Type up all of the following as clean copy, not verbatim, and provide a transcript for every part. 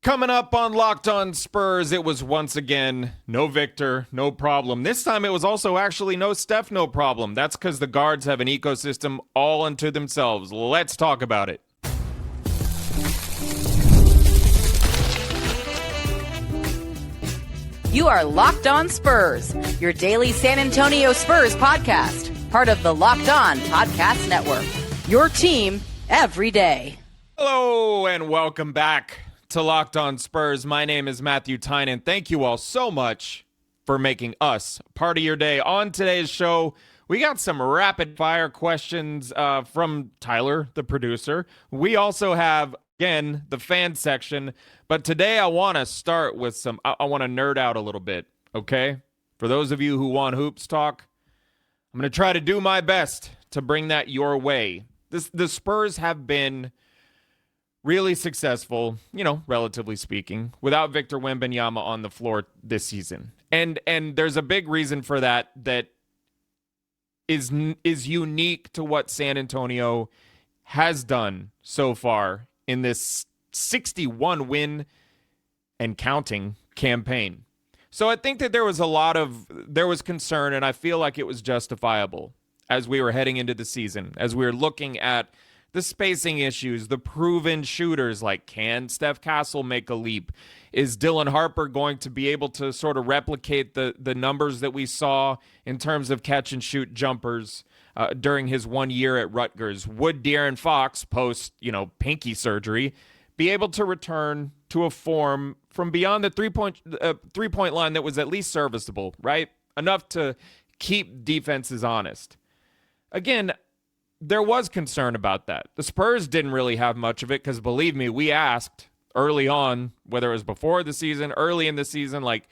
Coming up on Locked On Spurs, it was once again no Victor, no problem. This time it was also actually no Steph, no problem. That's because the guards have an ecosystem all unto themselves. Let's talk about it. You are Locked On Spurs, your daily San Antonio Spurs podcast, part of the Locked On Podcast Network. Your team every day. Hello and welcome back to Locked On Spurs. My name is Matthew Tynan. Thank you all so much for making us part of your day. On today's show, we got some rapid fire questions from Tyler, the producer. We also have, again, the fan section. But today I want to start with I want to nerd out a little bit, okay? For those of you who want hoops talk, I'm going to try to do my best to bring that your way. The Spurs have been really successful, relatively speaking, without Victor Wembanyama on the floor this season. And there's a big reason for that is unique to what San Antonio has done so far in this 61 win and counting campaign. So I think that there was concern, and I feel like it was justifiable as we were heading into the season, as we were looking at the spacing issues, the proven shooters, like can Stephon Castle make a leap? Is Dylan Harper going to be able to sort of replicate the numbers that we saw in terms of catch and shoot jumpers during his 1 year at Rutgers? Would De'Aaron Fox, post, pinky surgery, be able to return to a form from beyond the three-point line that was at least serviceable, right? Enough to keep defenses honest. Again, there was concern about that. The Spurs didn't really have much of it because, believe me, we asked early on, whether it was before the season, early in the season, like,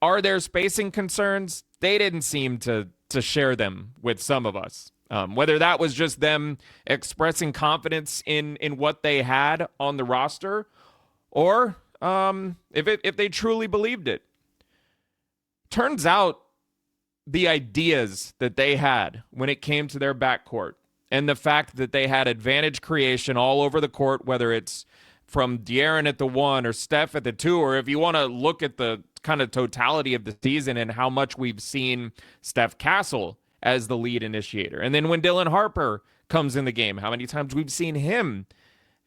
are there spacing concerns? They didn't seem to share them with some of us. Whether that was just them expressing confidence in what they had on the roster, or if they truly believed it. Turns out the ideas that they had when it came to their backcourt and the fact that they had advantage creation all over the court, whether it's from De'Aaron at the 1 or Steph at the 2, or if you want to look at the kind of totality of the season and how much we've seen Stephon Castle as the lead initiator. And then when Dylan Harper comes in the game, how many times we've seen him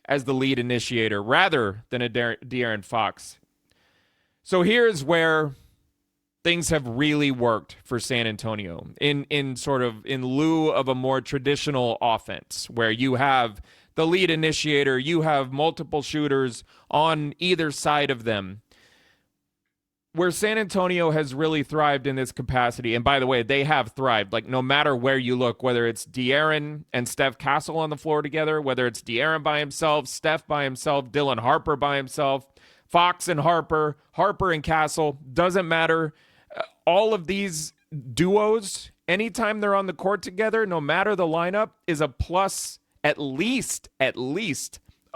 as the lead initiator rather than a De'Aaron Fox. So here's where things have really worked for San Antonio in lieu of a more traditional offense where you have the lead initiator, you have multiple shooters on either side of them. Where San Antonio has really thrived in this capacity, and by the way, they have thrived, like no matter where you look, whether it's De'Aaron and Stephon Castle on the floor together, whether it's De'Aaron by himself, Steph by himself, Dylan Harper by himself, Fox and Harper, Harper and Castle, doesn't matter. All of these duos, anytime they're on the court together, no matter the lineup, is a plus, at least a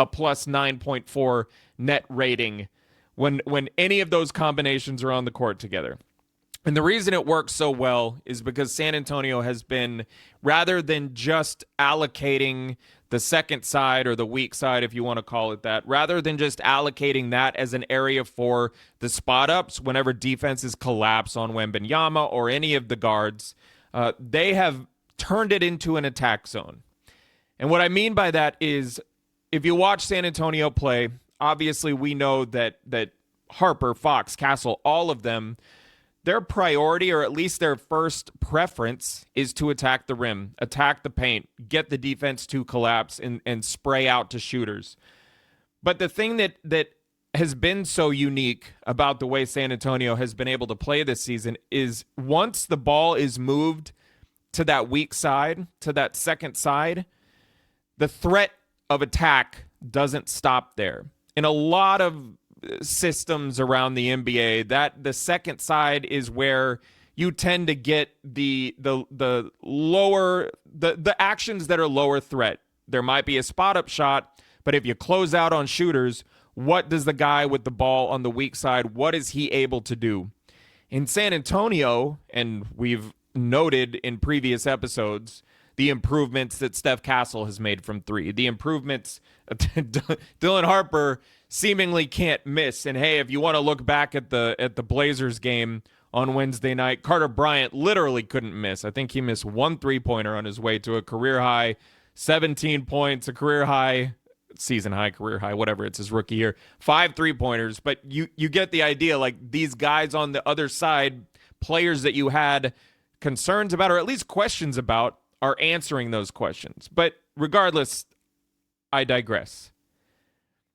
plus 9.4 net rating when any of those combinations are on the court together. And the reason it works so well is because San Antonio has been, rather than just allocating the second side or the weak side, if you want to call it that, rather than just allocating that as an area for the spot ups whenever defenses collapse on Wembanyama or any of the guards, they have turned it into an attack zone. And what I mean by that is, if you watch San Antonio play, obviously we know that Harper, Fox, Castle, all of them, their priority, or at least their first preference, is to attack the rim, attack the paint, get the defense to collapse and spray out to shooters. But the thing that has been so unique about the way San Antonio has been able to play this season is once the ball is moved to that weak side, to that second side, the threat of attack doesn't stop there. In a lot of systems around the NBA, that the second side is where you tend to get the actions that are lower threat. There might be a spot up shot, but if you close out on shooters, what does the guy with the ball on the weak side, what is he able to do? In San Antonio, and we've noted in previous episodes, the improvements that Stephon Castle has made from three, the improvements Dylan Harper seemingly can't miss. And hey, if you want to look back at the Blazers game on Wednesday night, Carter Bryant literally couldn't miss. I think he missed 1 3-pointer on his way to a career high 17 points, a career high, season high, career high, whatever. It's his rookie year. 5 3-pointers, but you get the idea. Like, these guys on the other side, players that you had concerns about or at least questions about, are answering those questions. But regardless, I digress.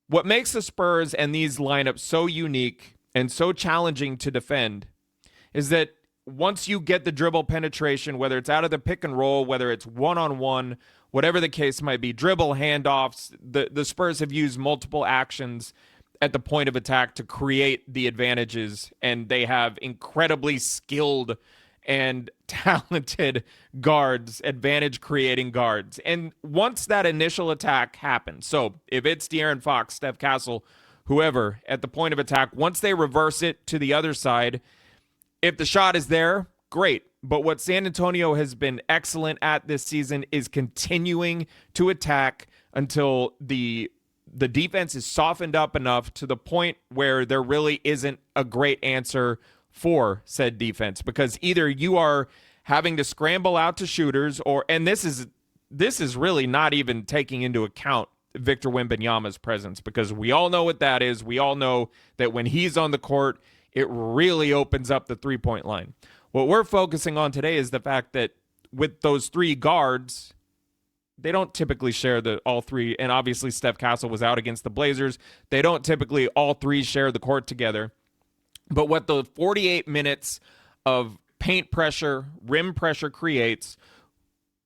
What makes the Spurs and these lineups so unique and so challenging to defend is that once you get the dribble penetration, whether it's out of the pick and roll, whether it's one-on-one, whatever the case might be, dribble, handoffs, the Spurs have used multiple actions at the point of attack to create the advantages, and they have incredibly skilled and talented guards, advantage-creating guards. And once that initial attack happens, so if it's De'Aaron Fox, Steph Castle, whoever, at the point of attack, once they reverse it to the other side, if the shot is there, great. But what San Antonio has been excellent at this season is continuing to attack until the defense is softened up enough to the point where there really isn't a great answer for said defense, because either you are having to scramble out to shooters, and this is really not even taking into account Victor Wembanyama's presence, because we all know what that is. We all know that when he's on the court, it really opens up the three-point line. What we're focusing on today is the fact that with those 3 guards, they don't typically share all 3, and obviously Steph Castle was out against the Blazers. They don't typically all 3 share the court together. But what the 48 minutes of paint pressure, rim pressure creates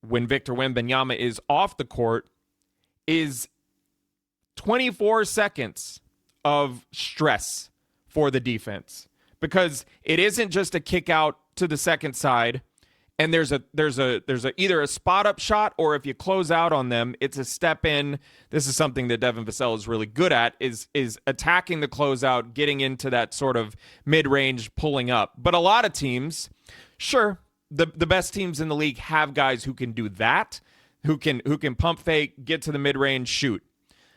when Victor Wembanyama is off the court is 24 seconds of stress for the defense, because it isn't just a kick out to the second side and there's either a spot up shot, or if you close out on them, it's a step in. This is something that Devin Vassell is really good at, is attacking the closeout, getting into that sort of mid-range pulling up. But a lot of teams, sure, the best teams in the league have guys who can do that, who can pump fake, get to the mid-range, shoot.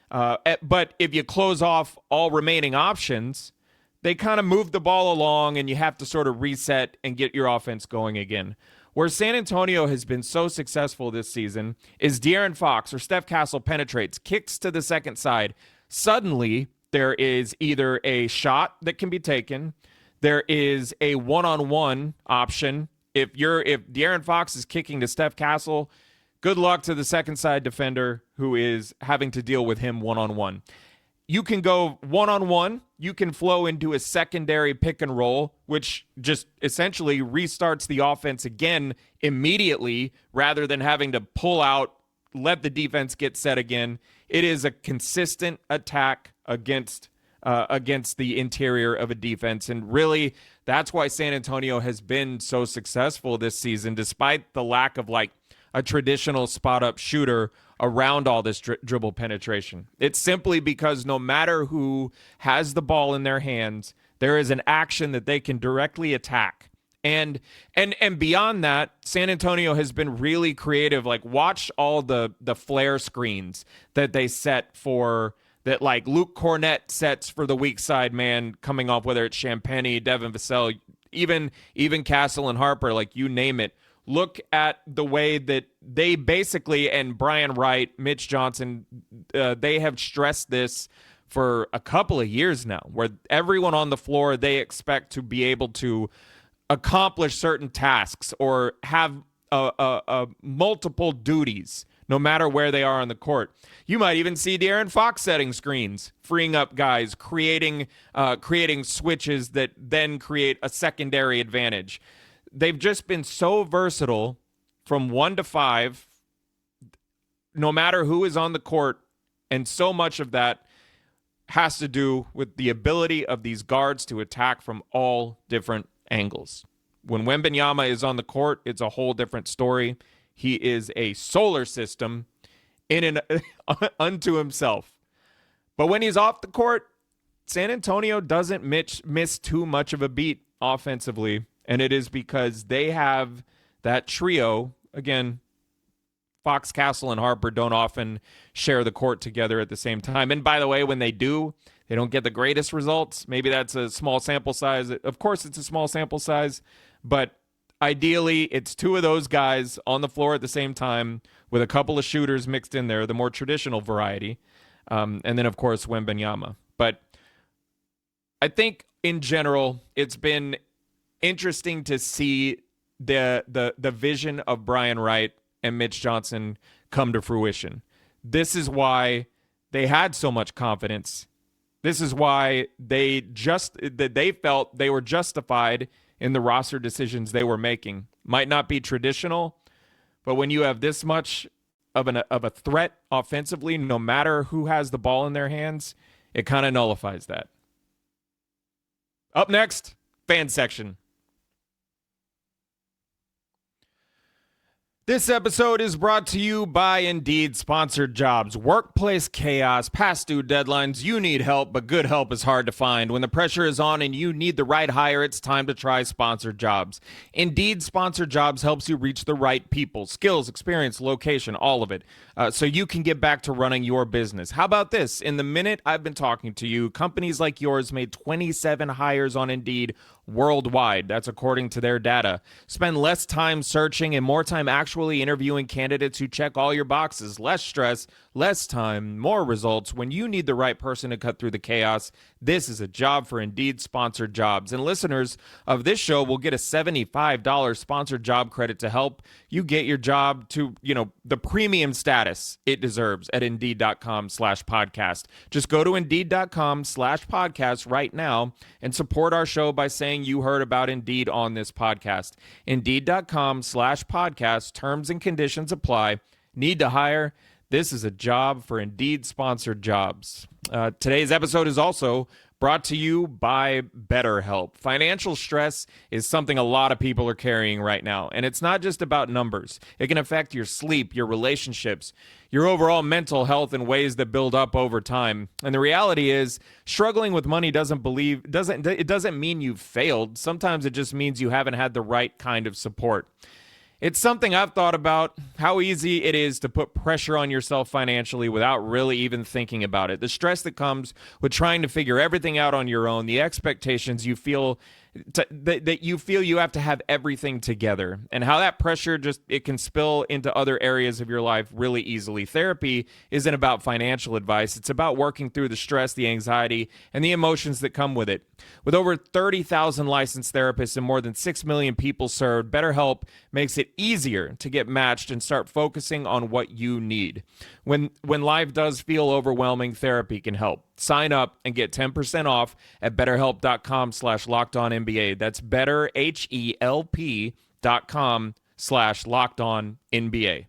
But if you close off all remaining options, they kind of move the ball along and you have to sort of reset and get your offense going again. Where San Antonio has been so successful this season is De'Aaron Fox or Steph Castle penetrates, kicks to the second side. Suddenly, there is either a shot that can be taken, there is a one-on-one option. If De'Aaron Fox is kicking to Steph Castle, good luck to the second side defender who is having to deal with him one-on-one. You can go one-on-one. You can flow into a secondary pick and roll, which just essentially restarts the offense again immediately rather than having to pull out, let the defense get set again. It is a consistent attack against the interior of a defense. And really, that's why San Antonio has been so successful this season, despite the lack of like a traditional spot-up shooter around all this dribble penetration. It's simply because no matter who has the ball in their hands, there is an action that they can directly attack. And beyond that, San Antonio has been really creative. Like, watch all the flare screens that they set for, that like Luke Cornett sets for the weak side man coming off, whether it's Champagnie, Devin Vassell, even Castle and Harper, like you name it. Look at the way that they basically, and Brian Wright, Mitch Johnson, they have stressed this for a couple of years now, where everyone on the floor, they expect to be able to accomplish certain tasks or have multiple duties, no matter where they are on the court. You might even see De'Aaron Fox setting screens, freeing up guys, creating switches that then create a secondary advantage. They've just been so versatile from 1 to 5, no matter who is on the court, and so much of that has to do with the ability of these guards to attack from all different angles. When Wembanyama is on the court, it's a whole different story. He is a solar system in and unto himself. But when he's off the court, San Antonio doesn't miss too much of a beat offensively. And it is because they have that trio. Again, Fox, Castle, and Harper don't often share the court together at the same time. And by the way, when they do, They don't get the greatest results. Maybe that's a small sample size. Of course, it's a small sample size, but ideally, it's two of those guys on the floor at the same time with a couple of shooters mixed in there, the more traditional variety. And then, of course, Wembanyama. But I think in general, it's been interesting to see the vision of Brian Wright and Mitch Johnson come to fruition. This is why they had so much confidence. This is why they felt they were justified in the roster decisions they were making. Might not be traditional, but when you have this much of a threat offensively, no matter who has the ball in their hands, it kind of nullifies that. Up next, fan section. This episode is brought to you by Indeed Sponsored Jobs. Workplace chaos, past due deadlines. You need help, but good help is hard to find. When the pressure is on and you need the right hire, it's time to try Sponsored Jobs. Indeed Sponsored Jobs helps you reach the right people, skills, experience, location, all of it, so you can get back to running your business. How about this? In the minute I've been talking to you, companies like yours made 27 hires on Indeed worldwide. That's according to their data. Spend less time searching and more time actually interviewing candidates who check all your boxes. Less stress, less time, more results. When you need the right person to cut through the chaos, this is a job for Indeed Sponsored Jobs. And listeners of this show will get a $75 sponsored job credit to help you get your job to, the premium status it deserves at Indeed.com/podcast. Just go to Indeed.com/podcast right now and support our show by saying you heard about Indeed on this podcast. Indeed.com/podcast. Terms and conditions apply. Need to hire? This is a job for Indeed Sponsored Jobs. Today's episode is also brought to you by BetterHelp. Financial stress is something a lot of people are carrying right now, and it's not just about numbers. It can affect your sleep, your relationships, your overall mental health in ways that build up over time. And the reality is, struggling with money doesn't mean you've failed. Sometimes it just means you haven't had the right kind of support. It's something I've thought about, how easy it is to put pressure on yourself financially without really even thinking about it. The stress that comes with trying to figure everything out on your own, the expectations you feel that you feel you have to have everything together, and how that pressure it can spill into other areas of your life really easily. Therapy isn't about financial advice. It's about working through the stress, the anxiety, and the emotions that come with it. With over 30,000 licensed therapists and more than 6 million people served, BetterHelp makes it easier to get matched and start focusing on what you need. When life does feel overwhelming, therapy can help. Sign up and get 10% off at BetterHelp.com/LockedOnNBA. That's BetterHelp.com/LockedOnNBA.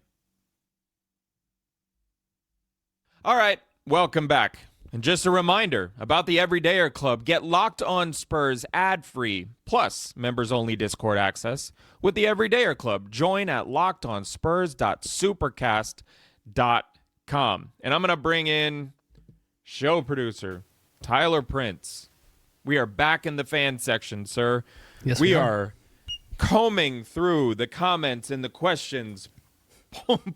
All right, welcome back. And just a reminder about the Everydayer Club. Get Locked On Spurs ad-free, plus members-only Discord access with the Everydayer Club. Join at lockedonspurs.supercast.com. And I'm going to bring in show producer Tyler Prince. We are back in the fan section, sir. Yes, we are combing through the comments and the questions,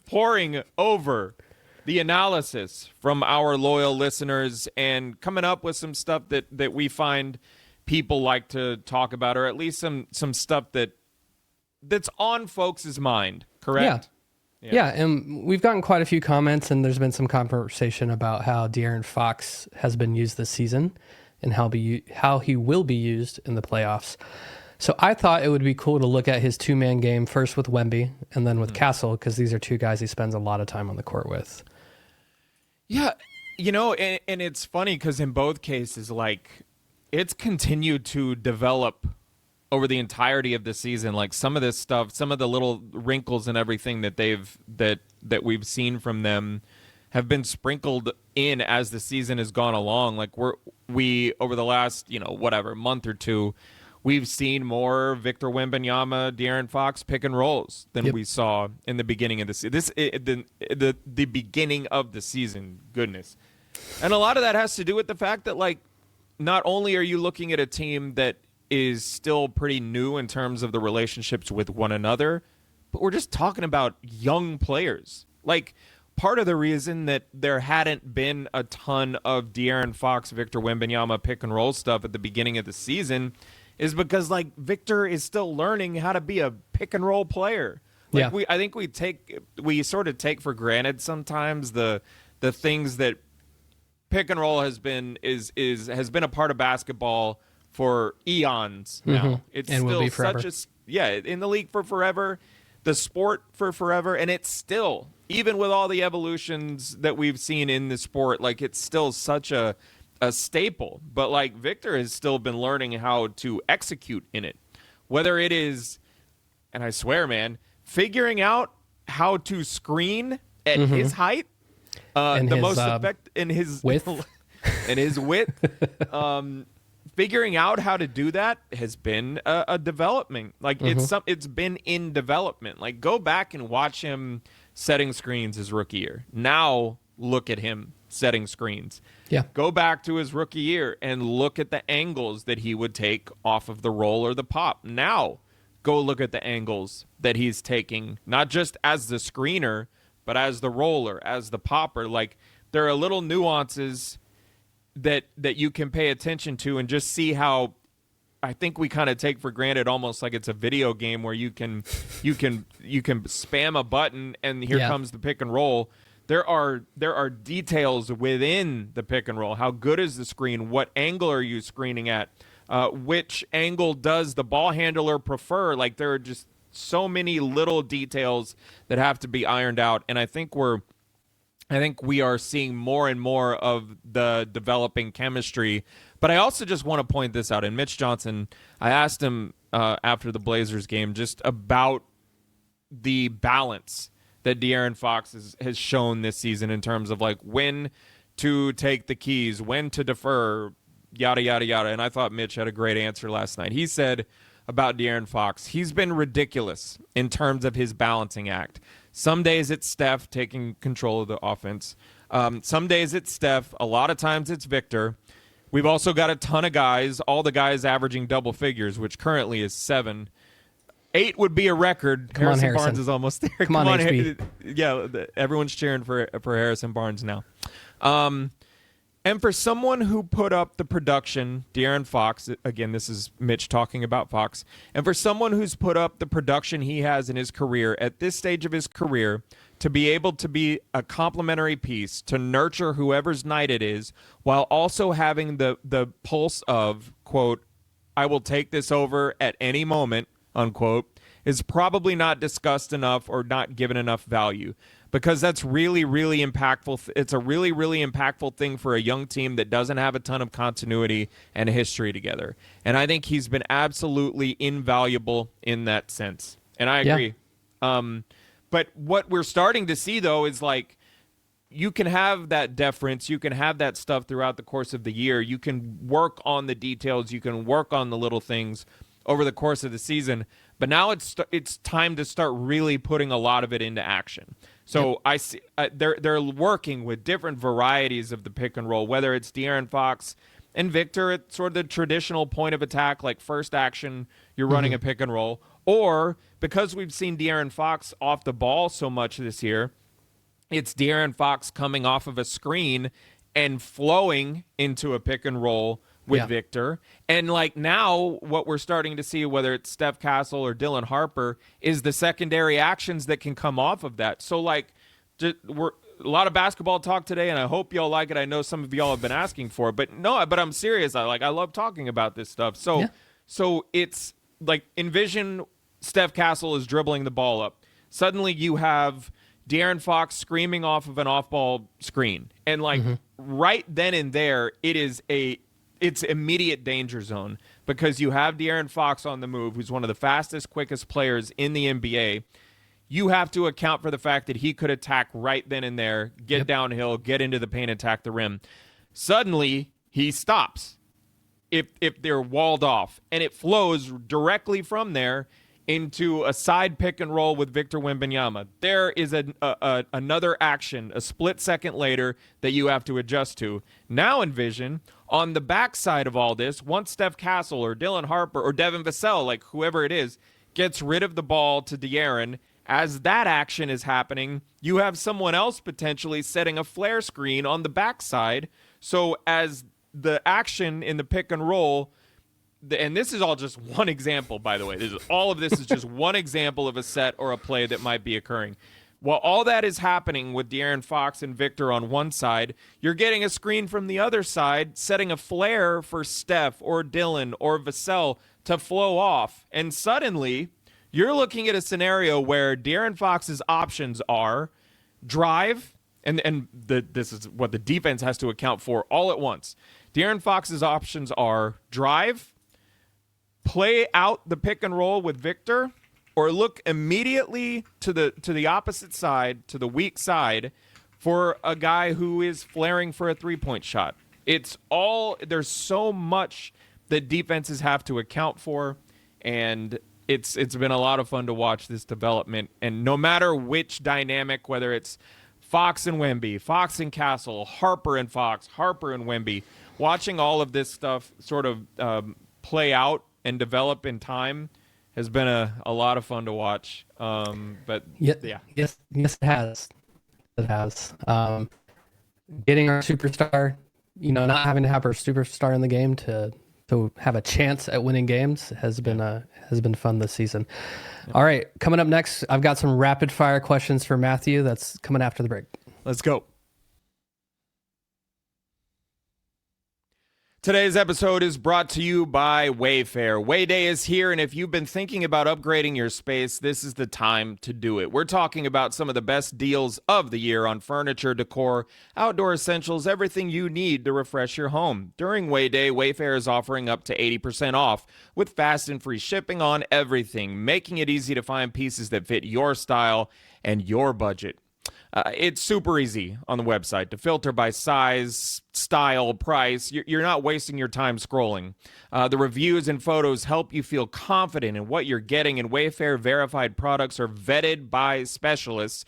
pouring over the analysis from our loyal listeners, and coming up with some stuff that we find people like to talk about, or at least some stuff that's on folks' mind, correct? Yeah, and we've gotten quite a few comments, and there's been some conversation about how De'Aaron Fox has been used this season and how he will be used in the playoffs. So I thought it would be cool to look at his two-man game, first with Wemby and then with Castle, because these are two guys he spends a lot of time on the court with. Yeah, and it's funny because in both cases, it's continued to develop over the entirety of the season. Like some of this stuff, some of the little wrinkles and everything that that we've seen from them have been sprinkled in as the season has gone along. Like we over the last, month or two, we've seen more Victor Wembanyama, De'Aaron Fox pick and rolls than we saw in the beginning of the season. The beginning of the season, goodness. And a lot of that has to do with the fact that, not only are you looking at a team that is still pretty new in terms of the relationships with one another, but we're just talking about young players. part of the reason that there hadn't been a ton of De'Aaron Fox, Victor Wembanyama pick and roll stuff at the beginning of the season is because like Victor is still learning how to be a pick and roll player. Like I think we sort of take for granted sometimes the things that pick and roll has been a part of basketball for eons now. It's and still will be forever. In the league for forever, the sport for forever, and it's still, even with all the evolutions that we've seen in the sport, like it's still such a staple. But like Victor has still been learning how to execute in it. Whether it is, and I swear, man, figuring out how to screen at his height, and the his, most effect in his width. and his width. Figuring out how to do that has been a development. Like it's been in development. Like go back and watch him setting screens his rookie year. Now look at him setting screens. Yeah. Go back to his rookie year and look at the angles that he would take off of the roll or the pop. Now go look at the angles that he's taking, not just as the screener, but as the roller, as the popper. Like there are little nuances that you can pay attention to and just see how I think we kind of take for granted almost like it's a video game where you can spam a button and here comes the pick and roll. There are details within the pick and roll. How good is the screen? What angle are you screening at? Which angle does the ball handler prefer? Like there are just so many little details that have to be ironed out, and I think we are seeing more and more of the developing chemistry. But I also just want to point this out. And Mitch Johnson, I asked him after the Blazers game just about the balance that De'Aaron Fox has shown this season in terms of like when to take the keys, when to defer, yada, yada, yada. And I thought Mitch had a great answer last night. He said about De'Aaron Fox, he's been ridiculous in terms of his balancing act. Some days it's Steph taking control of the offense. Some days it's Steph. A lot of times it's Victor. We've also got a ton of guys, all the guys averaging double figures, which currently is 7. 8 would be a record. Harrison Barnes is almost there. Come on, HB. Yeah, everyone's cheering for Harrison Barnes now. And for someone who put up the production, De'Aaron Fox, again, this is Mitch talking about Fox, and for someone who's put up the production he has in his career at this stage of his career, to be able to be a complementary piece, to nurture whoever's night it is, while also having the pulse of, quote, I will take this over at any moment, unquote, is probably not discussed enough or not given enough value. Because that's really, really impactful. It's a really, really impactful thing for a young team that doesn't have a ton of continuity and history together. And I think he's been absolutely invaluable in that sense. And I agree. But what we're starting to see, though, is like you can have that deference. You can have that stuff throughout the course of the year. You can work on the details. You can work on the little things over the course of the season. But now it's time to start really putting a lot of it into action. So I see they're working with different varieties of the pick and roll, whether it's De'Aaron Fox and Victor at sort of the traditional point of attack, like first action, you're running a pick and roll, or because we've seen De'Aaron Fox off the ball so much this year, it's De'Aaron Fox coming off of a screen and flowing into a pick and roll with Victor. And like now what we're starting to see, whether it's Steph Castle or Dylan Harper, is the secondary actions that can come off of that. So like we're a lot of basketball talk today, and I hope y'all like it. I know some of y'all have been asking for it, but I'm serious. I love talking about this stuff. So it's like envision Steph Castle is dribbling the ball up. Suddenly you have De'Aaron Fox screaming off of an off-ball screen. And like right then and there, it's immediate danger zone because you have De'Aaron Fox on the move, who's one of the fastest, quickest players in the NBA. You have to account for the fact that he could attack right then and there, get downhill, get into the paint, attack the rim. Suddenly, he stops if they're walled off, and it flows directly from there into a side pick and roll with Victor Wembanyama. There is another action, a split second later, that you have to adjust to. Now envision, on the backside of all this, once Steph Castle or Dylan Harper or Devin Vassell, like whoever it is, gets rid of the ball to De'Aaron As that action is happening, you have someone else potentially setting a flare screen on the backside. So as the action in the pick and roll, and this is all just one example, by the way. All of this is just one example of a set or a play that might be occurring. While all that is happening with De'Aaron Fox and Victor on one side, you're getting a screen from the other side, setting a flare for Steph or Dylan or Vassell to flow off. And suddenly, you're looking at a scenario where De'Aaron Fox's options are drive, and this is what the defense has to account for all at once. De'Aaron Fox's options are drive, play out the pick and roll with Victor, or look immediately to the opposite side, to the weak side, for a guy who is flaring for a three-point shot. There's so much that defenses have to account for, and it's been a lot of fun to watch this development. And no matter which dynamic, whether it's Fox and Wemby, Fox and Castle, Harper and Fox, Harper and Wemby, watching all of this stuff sort of play out and develop in time has been a lot of fun to watch. But yeah. Yes, it has. It has. Getting our superstar, not having to have our superstar in the game to have a chance at winning games has been fun this season. Yeah. All right, coming up next, I've got some rapid fire questions for Matthew. That's coming after the break. Let's go. Today's episode is brought to you by Wayfair. Wayday is here, and if you've been thinking about upgrading your space, this is the time to do it. We're talking about some of the best deals of the year on furniture, decor, outdoor essentials, everything you need to refresh your home. During Wayday, Wayfair is offering up to 80% off with fast and free shipping on everything, making it easy to find pieces that fit your style and your budget. It's super easy on the website to filter by size, style, price. You're not wasting your time scrolling. The reviews and photos help you feel confident in what you're getting, and Wayfair verified products are vetted by specialists,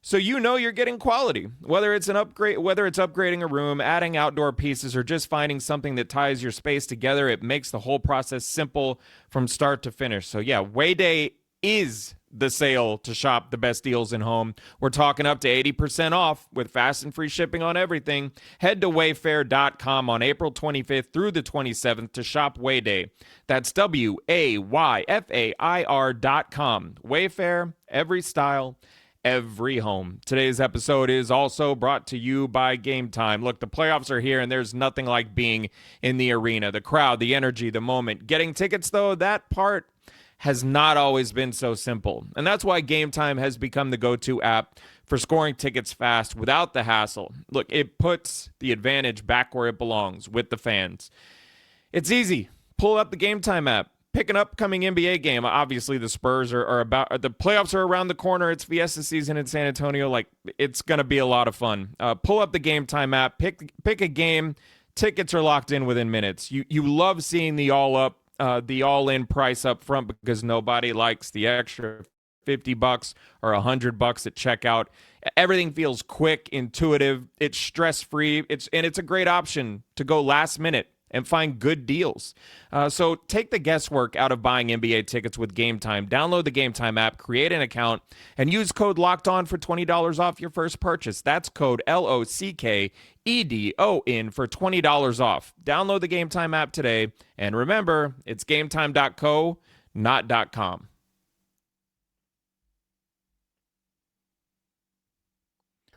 so you're getting quality. Whether it's upgrading a room, adding outdoor pieces, or just finding something that ties your space together, it makes the whole process simple from start to finish. So yeah, Wayday is the sale to shop the best deals in home. We're talking up to 80% off with fast and free shipping on everything. Head to wayfair.com on April 25th through the 27th to shop Wayday. That's WAYFAIR.com. Wayfair, every style, every home. Today's episode is also brought to you by Game Time. Look, the playoffs are here, and there's nothing like being in the arena. The crowd, the energy, the moment. Getting tickets, though, that part has not always been so simple. And that's why Game Time has become the go-to app for scoring tickets fast without the hassle. Look, it puts the advantage back where it belongs, with the fans. It's easy. Pull up the Game Time app. Pick an upcoming NBA game. Obviously, the Spurs the playoffs are around the corner. It's Fiesta season in San Antonio. It's going to be a lot of fun. Pull up the Game Time app. Pick a game. Tickets are locked in within minutes. You love seeing the all-in price up front because nobody likes the extra $50 or $100 at checkout. Everything feels quick, intuitive. It's stress-free. It's a great option to go last minute and find good deals. So take the guesswork out of buying NBA tickets with Game Time. Download the Game Time app, create an account, and use code LOCKEDON for $20 off your first purchase. That's code LOCKEDON for $20 off. Download the Game Time app today. And remember, it's gametime.co, not .com.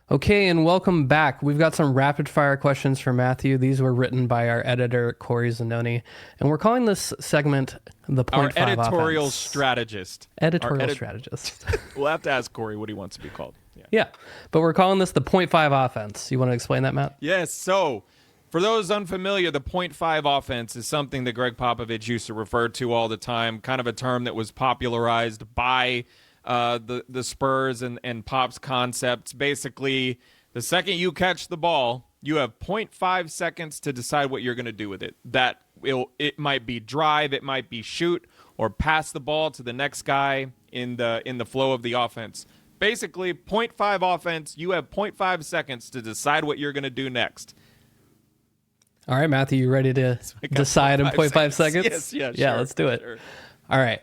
Okay, and welcome back. We've got some rapid fire questions for Matthew. These were written by our editor, Corey Zanoni, and we're calling this segment the .5 Our editorial offense. strategist. Strategist. We'll have to ask Corey what he wants to be called. Yeah, but we're calling this the .5 offense. You want to explain that, Matt? Yes, so for those unfamiliar, the .5 offense is something that Greg Popovich used to refer to all the time, kind of a term that was popularized by the Spurs and Pop's concepts. Basically, the second you catch the ball, you have 0.5 seconds to decide what you're going to do with it. It might be drive, it might be shoot, or pass the ball to the next guy in the flow of the offense. Basically, 0.5 offense, you have 0.5 seconds to decide what you're going to do next. All right, Matthew, you ready to decide in 0.5 seconds? Yes, yeah, sure, let's do it. Sure. All right.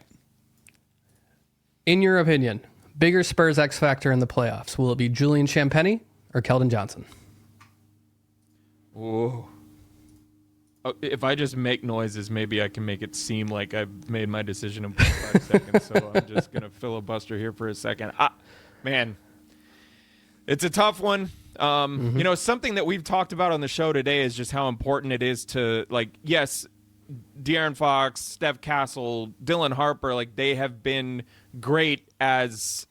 In your opinion, Bigger Spurs X factor in the playoffs. Will it be Julian Champagnie or Keldon Johnson? Whoa. Oh, if I just make noises, maybe I can make it seem like I've made my decision in 5 seconds. So I'm just going to filibuster here for a second. Man, it's a tough one. You know, something that we've talked about on the show today is just how important it is to, like, yes, De'Aaron Fox, Steph Castle, Dylan Harper, like, they have been great as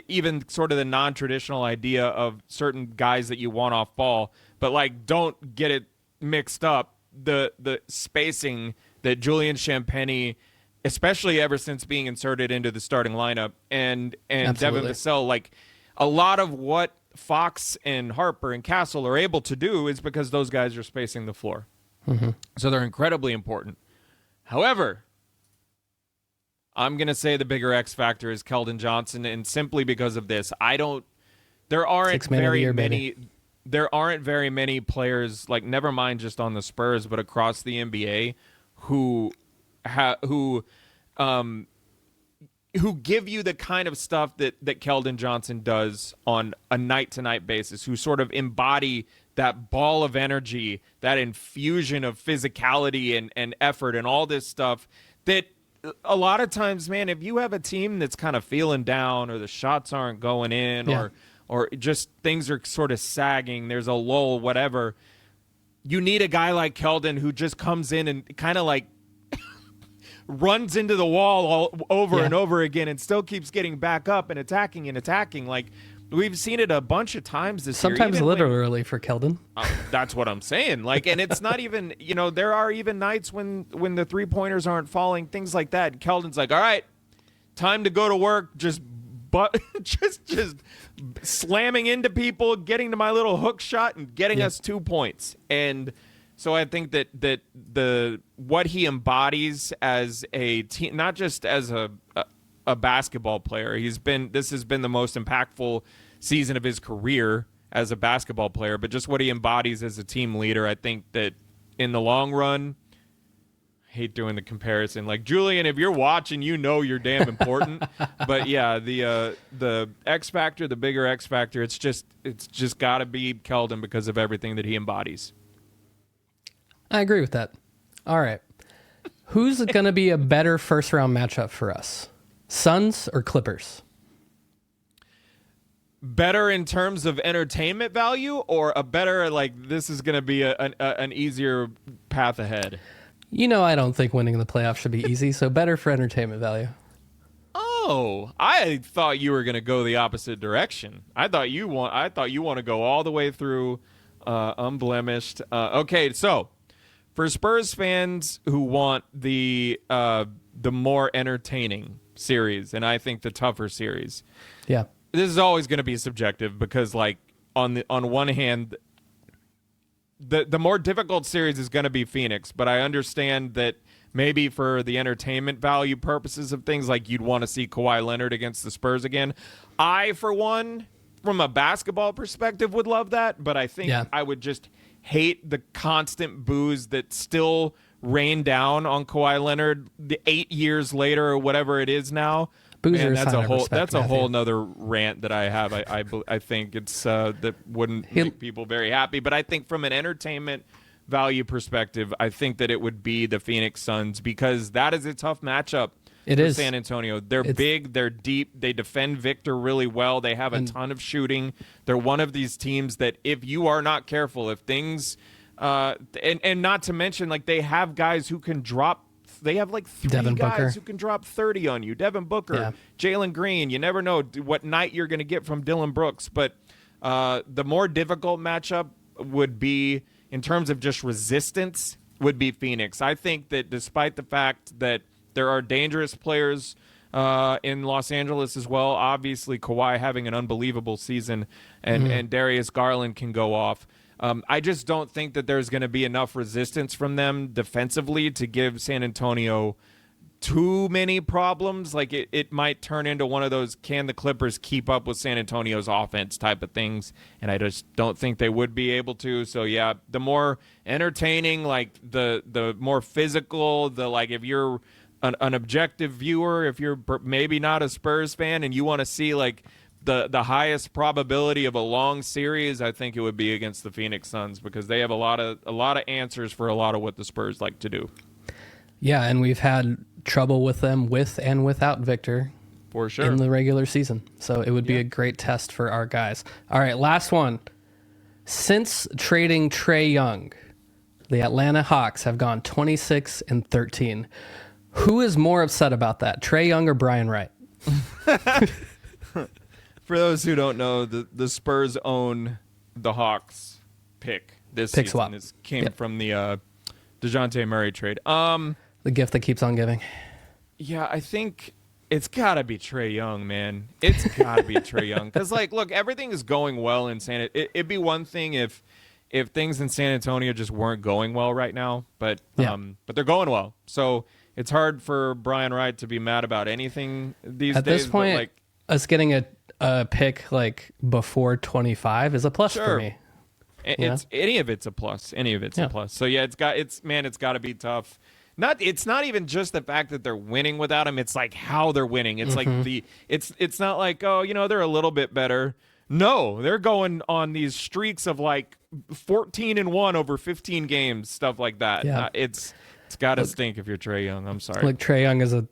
even sort of the non-traditional idea of certain guys that you want off ball. But, like, don't get it mixed up. The spacing that Julian Champagnie, especially ever since being inserted into the starting lineup, and Devin Vassell, like, a lot of what Fox and Harper and Castle are able to do is because those guys are spacing the floor. So they're incredibly important. However, I'm going to say the bigger X factor is Keldon Johnson, and simply because of this, there aren't very many players, like, never mind just on the Spurs, but across the NBA who give you the kind of stuff that Keldon Johnson does on a night-to-night basis, who sort of embody that ball of energy, that infusion of physicality and effort and all this stuff that a lot of times, man, if you have a team that's kind of feeling down or the shots aren't going in or just things are sort of sagging, there's a lull, whatever, you need a guy like Keldon who just comes in and kind of like runs into the wall all over and over again and still keeps getting back up and attacking. Like, we've seen it a bunch of times this year. Sometimes literally for Keldon. That's what I'm saying. Like, and it's not even, you know, there are even nights when the three-pointers aren't falling, things like that. Keldon's like, all right, time to go to work, just slamming into people, getting to my little hook shot and getting us 2 points. And so I think that what he embodies as a team, not just as a basketball player, this has been the most impactful season of his career as a basketball player, but just what he embodies as a team leader. I think that in the long run, I hate doing the comparison. Like, Julian, if you're watching, you know you're damn important. But yeah, the X factor, the bigger X factor, it's just got to be Keldon because of everything that he embodies. I agree with that. All right. Who's going to be a better first-round matchup for us? Suns or Clippers? Better in terms of entertainment value, or a better, like, this is going to be an easier path ahead? You know, I don't think winning the playoffs should be easy, so better for entertainment value. Oh, I thought you were going to go the opposite direction. I thought you want to go all the way through unblemished. Okay, so for Spurs fans who want the more entertaining series, and I think the tougher series. Yeah. This is always going to be subjective because, like, on one hand, the more difficult series is going to be Phoenix, but I understand that maybe for the entertainment value purposes of things, like, you'd want to see Kawhi Leonard against the Spurs again. I, for one, from a basketball perspective, would love that, but I think I would just hate the constant boos that still rain down on Kawhi Leonard 8 years later or whatever it is now. Man, that's a whole nother rant that I have. I think it's that wouldn't make people very happy. But I think from an entertainment value perspective, I think that it would be the Phoenix Suns, because that is a tough matchup. It is San Antonio. They're big, they're deep, they defend Victor really well. They have a ton of shooting. They're one of these teams that if you are not careful, if things and not to mention, like, they have guys who can drop. They have like three Devin guys Booker who can drop 30 on you. Devin Booker, Jalen Green. You never know what night you're going to get from Dylan Brooks. But the more difficult matchup would be, in terms of just resistance, would be Phoenix. I think that despite the fact that there are dangerous players in Los Angeles as well, obviously Kawhi having an unbelievable season, and Darius Garland can go off. I just don't think that there's going to be enough resistance from them defensively to give San Antonio too many problems. Like, it might turn into one of those, can the Clippers keep up with San Antonio's offense type of things, and I just don't think they would be able to. So yeah, the more entertaining, like the more physical, the, like, if you're an objective viewer, if you're maybe not a Spurs fan and you want to see like the highest probability of a long series, I think it would be against the Phoenix Suns because they have a lot of answers for a lot of what the Spurs like to do. Yeah, and we've had trouble with them with and without Victor for sure in the regular season. So it would be a great test for our guys. All right, last one. Since trading Trae Young, the Atlanta Hawks have gone 26-13. Who is more upset about that, Trae Young or Brian Wright? For those who don't know, the Spurs own the Hawks pick this Pick season. swap. This came from the DeJounte Murray trade. The gift that keeps on giving. Yeah, I think it's got to be Trae Young, man. It's got to be Trae Young. Because, like, look, everything is going well in San Antonio. It'd be one thing if things in San Antonio just weren't going well right now, but they're going well. So it's hard for Brian Wright to be mad about anything these days. At this point, but, like, us getting a pick like before 25 is a plus for me. Any of it's a plus. Any of it's a plus. So yeah, it's got to be tough. It's not even just the fact that they're winning without him. It's like how they're winning. It's like it's not like, oh, they're a little bit better. No, they're going on these streaks of like 14-1 over 15 games, stuff like that. Yeah. It's got to stink if you're Trae Young. I'm sorry. Like Trae Young is a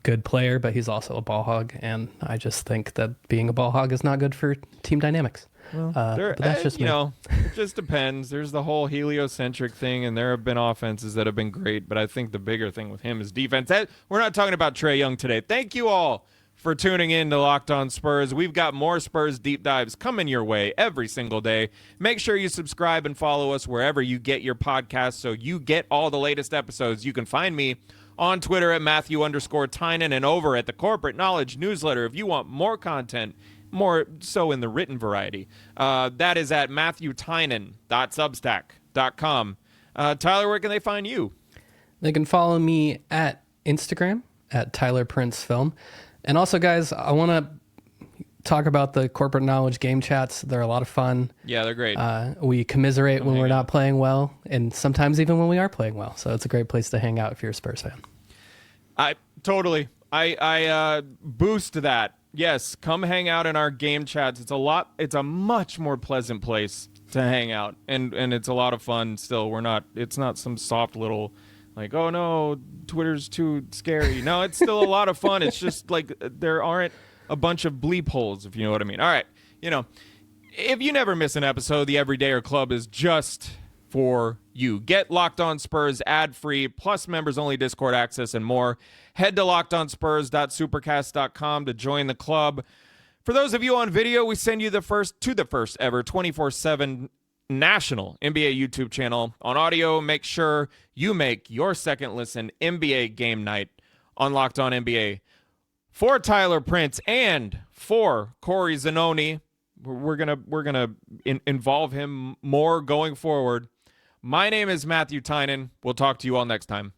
good player, but he's also a ball hog, and I just think that being a ball hog is not good for team dynamics. Well, but that's just me. It just depends. There's the whole heliocentric thing, and there have been offenses that have been great, but I think the bigger thing with him is defense. We're not talking about Trae Young today. Thank you all for tuning in to Locked On Spurs. We've got more Spurs deep dives coming your way every single day. Make sure you subscribe and follow us wherever you get your podcasts so you get all the latest episodes. You can find me on Twitter at Matthew_Tynan and over at the Corporate Knowledge Newsletter if you want more content, more so in the written variety. That is at MatthewTynan.substack.com. Tyler, where can they find you? They can follow me at Instagram at Tyler Prince Film. And also, guys, I want to talk about the Corporate Knowledge game chats. They're a lot of fun. Yeah, they're great. We commiserate when we're not playing well, and sometimes even when we are playing well. So it's a great place to hang out if you're a Spurs fan. I boost that. Yes, come hang out in our game chats. It's a much more pleasant place to hang out, and it's a lot of fun still. It's not some soft little like, oh no, Twitter's too scary. No, it's still a lot of fun. It's just like there aren't a bunch of bleep holes, if you know what I mean. All right, if you never miss an episode, the Everydayer Club is just for you. Get Locked On Spurs ad-free, plus members-only Discord access and more. Head to lockedonspurs.supercast.com to join the club. For those of you on video, we send you the first ever 24/7 national NBA YouTube channel. On audio, make sure you make your second listen NBA game night on Locked On NBA. For Tyler Prince and for Corey Zanoni, we're gonna involve him more going forward. My name is Matthew Tynan. We'll talk to you all next time.